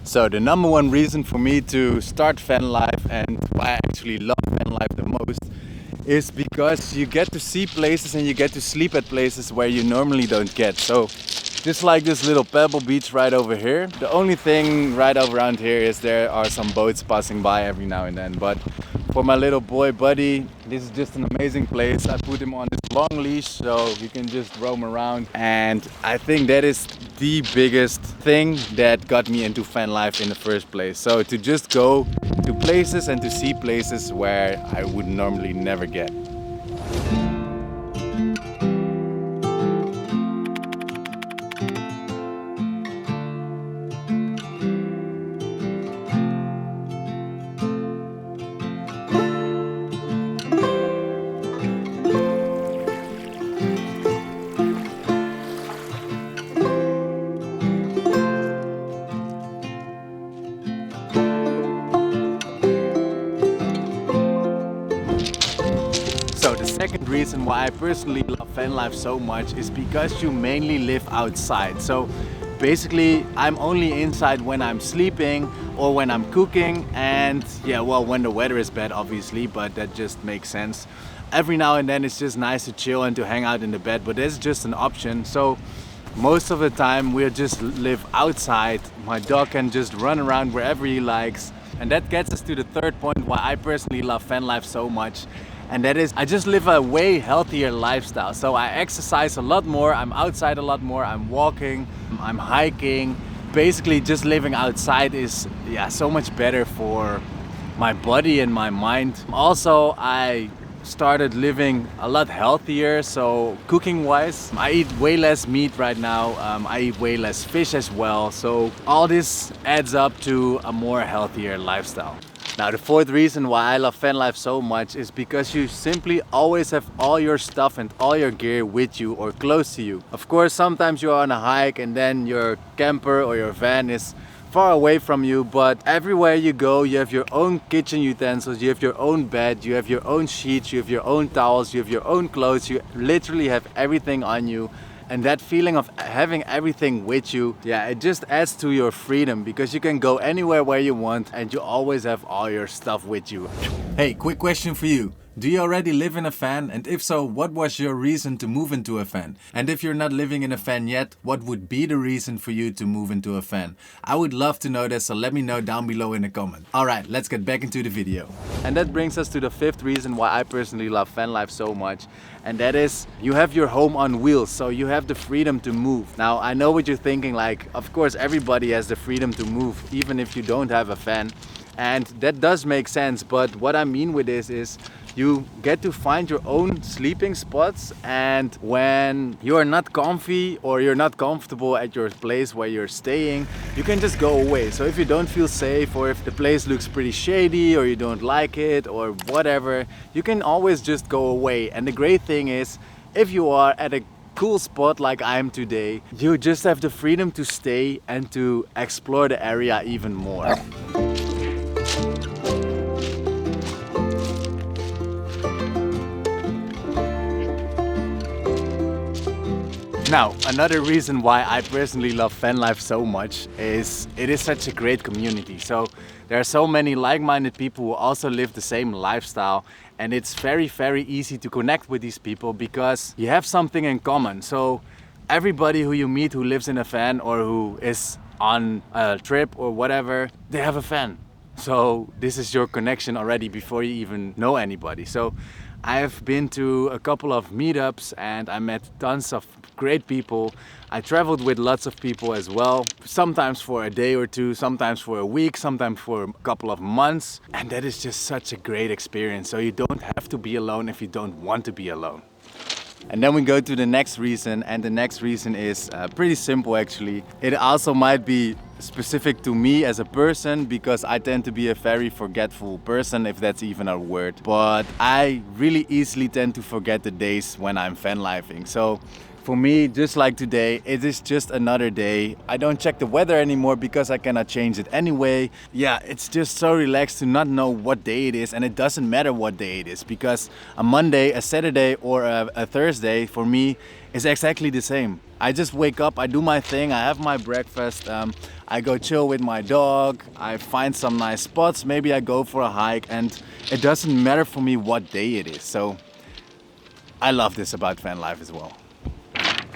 So the number one reason for me to start van life and why I actually love van life the most is because you get to see places and you get to sleep at places where you normally don't get. So just like this little pebble beach right over here. The only thing right around here is there are some boats passing by every now and then. But for my little boy buddy, this is just an amazing place. I put him on this long leash so he can just roam around. And I think that is the biggest thing that got me into van life in the first place. So to just go to places and to see places where I would normally never get. So the second reason why I personally love van life so much is because you mainly live outside. So basically I'm only inside when I'm sleeping or when I'm cooking, and yeah, well, when the weather is bad obviously, but that just makes sense. Every now and then it's just nice to chill and to hang out in the bed, but that's just an option. So most of the time we just live outside. My dog can just run around wherever he likes. And that gets us to the third point why I personally love van life so much. And that is, I just live a way healthier lifestyle. So I exercise a lot more, I'm outside a lot more, I'm walking, I'm hiking. Basically just living outside is so much better for my body and my mind. Also, I started living a lot healthier, so cooking wise I eat way less meat right now. I eat way less fish as well, so all this adds up to a more healthier lifestyle. Now the fourth reason why I love van life so much is because you simply always have all your stuff and all your gear with you or close to you. Of course sometimes you're on a hike and then your camper or your van is far away from you, but everywhere you go you have your own kitchen utensils, you have your own bed, you have your own sheets, you have your own towels, you have your own clothes, you literally have everything on you. And that feeling of having everything with you, it just adds to your freedom, because you can go anywhere where you want and you always have all your stuff with you. Hey, quick question for you. Do you already live in a van? And if so, what was your reason to move into a van? And if you're not living in a van yet, what would be the reason for you to move into a van? I would love to know that, so let me know down below in the comment. Alright, let's get back into the video. And that brings us to the fifth reason why I personally love van life so much. And that is, you have your home on wheels, so you have the freedom to move. Now, I know what you're thinking, like, of course everybody has the freedom to move, even if you don't have a van. And that does make sense, but what I mean with this is you get to find your own sleeping spots, and when you're not comfy or you're not comfortable at your place where you're staying, you can just go away. So if you don't feel safe, or if the place looks pretty shady, or you don't like it, or whatever, you can always just go away. And the great thing is, if you are at a cool spot like I am today, you just have the freedom to stay and to explore the area even more. Now, another reason why I personally love van life so much is it is such a great community. So there are so many like-minded people who also live the same lifestyle, and it's very, very easy to connect with these people because you have something in common. So everybody who you meet who lives in a van or who is on a trip or whatever, they have a van. So this is your connection already before you even know anybody. So I've been to a couple of meetups and I met tons of great people. I traveled with lots of people as well, sometimes for a day or two, sometimes for a week, sometimes for a couple of months. And that is just such a great experience. So you don't have to be alone if you don't want to be alone. And then we go to the next reason, and the next reason is pretty simple actually. It also might be specific to me as a person, because I tend to be a very forgetful person, if that's even a word. But I really easily tend to forget the days when I'm van lifing. So for me, just like today, it is just another day. I don't check the weather anymore because I cannot change it anyway. Yeah, it's just so relaxed to not know what day it is, and it doesn't matter what day it is, because a Monday, a Saturday or a Thursday for me is exactly the same. I just wake up, I do my thing, I have my breakfast, I go chill with my dog, I find some nice spots, maybe I go for a hike, and it doesn't matter for me what day it is. So I love this about van life as well.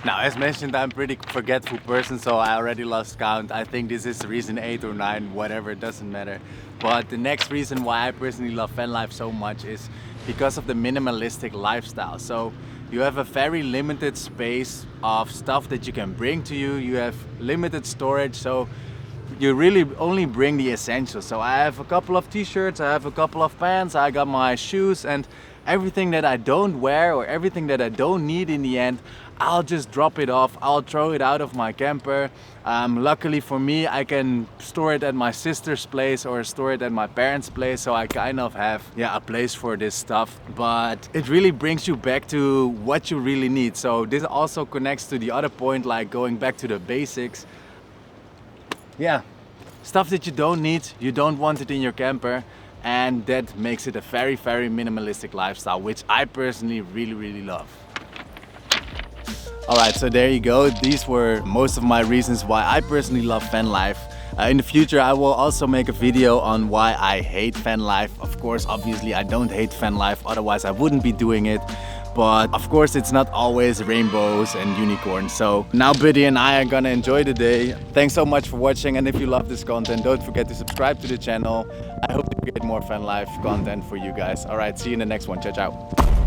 Now, as mentioned, I'm a pretty forgetful person, so I already lost count. I think this is reason 8 or 9, whatever, it doesn't matter. But the next reason why I personally love van life so much is because of the minimalistic lifestyle. So you have a very limited space of stuff that you can bring to you. You have limited storage, so you really only bring the essentials. So I have a couple of t-shirts, I have a couple of pants, I got my shoes, and everything that I don't wear or everything that I don't need in the end, I'll just drop it off, I'll throw it out of my camper. Luckily for me, I can store it at my sister's place or store it at my parents' place, so I kind of have a place for this stuff. But it really brings you back to what you really need. So this also connects to the other point, like going back to the basics. Yeah, stuff that you don't need, you don't want it in your camper, and that makes it a very, very minimalistic lifestyle, which I personally really love. Alright, so there you go. These were most of my reasons why I personally love van life. In the future I will also make a video on why I hate van life. Of course, obviously I don't hate van life, otherwise I wouldn't be doing it. But of course it's not always rainbows and unicorns. So now Buddy and I are gonna enjoy the day. Thanks so much for watching, and if you love this content, don't forget to subscribe to the channel. I hope to create more van life content for you guys. Alright, see you in the next one. Ciao, ciao.